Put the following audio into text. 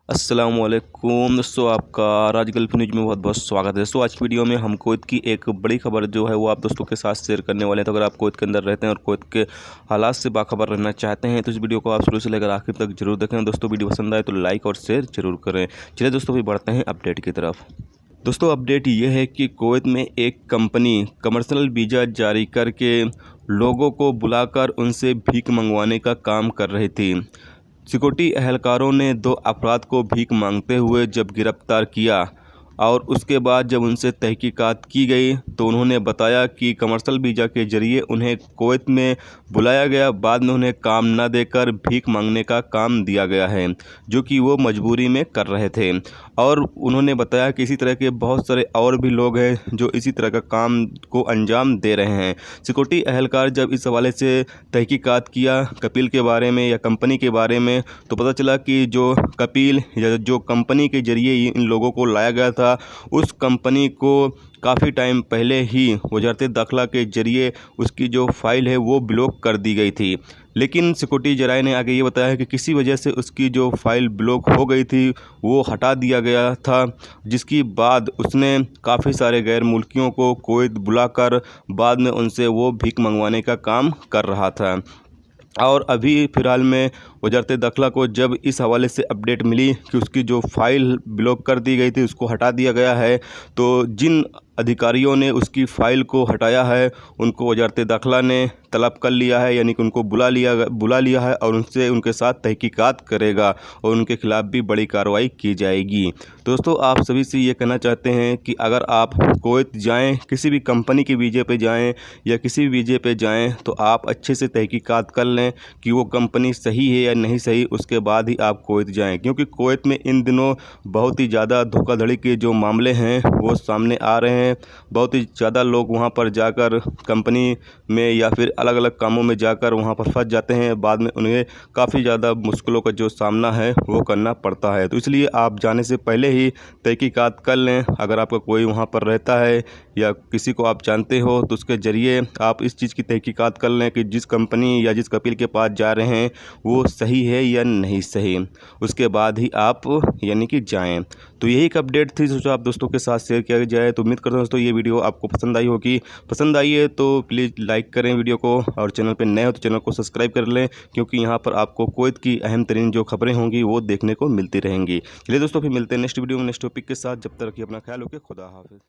अस्सलामुअलैकुम दोस्तों, आपका राज गल्फ न्यूज़ में बहुत बहुत स्वागत है। दोस्तों आज की वीडियो में हम कुवैत की एक बड़ी खबर जो है वो आप दोस्तों के साथ शेयर करने वाले हैं। तो अगर आप कुवैत के अंदर रहते हैं और कुवैत के हालात से बाखबर रहना चाहते हैं तो इस वीडियो को आप शुरू से लेकर आखिर तक जरूर देखें। दोस्तों वीडियो पसंद आए तो लाइक और शेयर जरूर करें। चलिए दोस्तों, भी बढ़ते हैं अपडेट की तरफ। दोस्तों अपडेट ये है कि कुवैत में एक कंपनी कमर्शियल वीज़ा जारी करके लोगों को बुलाकर उनसे भीख मंगवाने का काम कर रही थी। सिक्योरिटी एहलकारों ने 2 अफराद को भीख मांगते हुए जब गिरफ्तार किया और उसके बाद जब उनसे तहकीकात की गई तो उन्होंने बताया कि कमर्शियल वीज़ा के ज़रिए उन्हें कुवैत में बुलाया गया। बाद में उन्हें काम न देकर भीख मांगने का काम दिया गया है, जो कि वो मजबूरी में कर रहे थे। और उन्होंने बताया कि इसी तरह के बहुत सारे और भी लोग हैं जो इसी तरह का काम को अंजाम दे रहे हैं। सिक्योरिटी एहलकार जब इस हवाले से तहकीकात किया कपिल के बारे में या कंपनी के बारे में, तो पता चला कि जो कपिल या जो कंपनी के ज़रिए इन लोगों को लाया गया था, उस कंपनी को काफ़ी टाइम पहले ही वजारत दाखिला के ज़रिए उसकी जो फ़ाइल है वो ब्लॉक कर दी गई थी। लेकिन सिक्योरिटी जराये ने आगे ये बताया कि किसी वजह से उसकी जो फ़ाइल ब्लॉक हो गई थी वो हटा दिया गया था, जिसकी बाद उसने काफ़ी सारे गैर मुल्कियों को कुवैत बुलाकर बाद में उनसे वो भीख मंगवाने का काम कर रहा था। और अभी फ़िलहाल में वजारत दाखिला को जब इस हवाले से अपडेट मिली कि उसकी जो फ़ाइल ब्लॉक कर दी गई थी उसको हटा दिया गया है, तो जिन अधिकारियों ने उसकी फ़ाइल को हटाया है उनको वजारत दाखिला ने तलब कर लिया है, यानी कि उनको बुला लिया है और उनसे उनके साथ तहकीकात करेगा और उनके ख़िलाफ़ भी बड़ी कार्रवाई की जाएगी। दोस्तों आप सभी से ये कहना चाहते हैं कि अगर आप कुवैत जाएँ, किसी भी कंपनी के वीज़े पे जाएँ या किसी भी वीज़े पे जाएँ, तो आप अच्छे से तहकीकात कर लें कि वो कंपनी सही है या नहीं सही, उसके बाद ही आप कुवैत जाएँ। क्योंकि कुवैत में इन दिनों बहुत ही ज़्यादा धोखाधड़ी के जो मामले हैं वो सामने आ रहे हैं। बहुत ही ज़्यादा लोग वहाँ पर जाकर कंपनी में या फिर अलग अलग कामों में जाकर वहाँ पर फंस जाते हैं। बाद में उन्हें काफ़ी ज़्यादा मुश्किलों का जो सामना है वो करना पड़ता है। तो इसलिए आप जाने से पहले ही तहकीकात कर लें। अगर आपका कोई वहाँ पर रहता है या किसी को आप जानते हो तो उसके ज़रिए आप इस चीज़ की तहकीकात कर लें कि जिस कंपनी या जिस कपिल के पास जा रहे हैं वो सही है या नहीं सही, उसके बाद ही आप यानी कि जाएं। तो यही एक अपडेट थी जो आप दोस्तों के साथ शेयर किया जाए। तो उम्मीद करता हूं दोस्तों ये वीडियो आपको पसंद आई होगी। पसंद आई है तो प्लीज़ लाइक करें वीडियो को, और चैनल पर नए हो तो चैनल को सब्सक्राइब कर लें, क्योंकि यहाँ पर आपको कुवैत की अहम तरीन जो खबरें होंगी वो देखने को मिलती रहेंगी। चलिए दोस्तों, फिर मिलते हैं नेक्स्ट वीडियो में नेक्स्ट टॉपिक के साथ। जब तक रखिए अपना ख्याल, ओके, खुदा हाफिज़।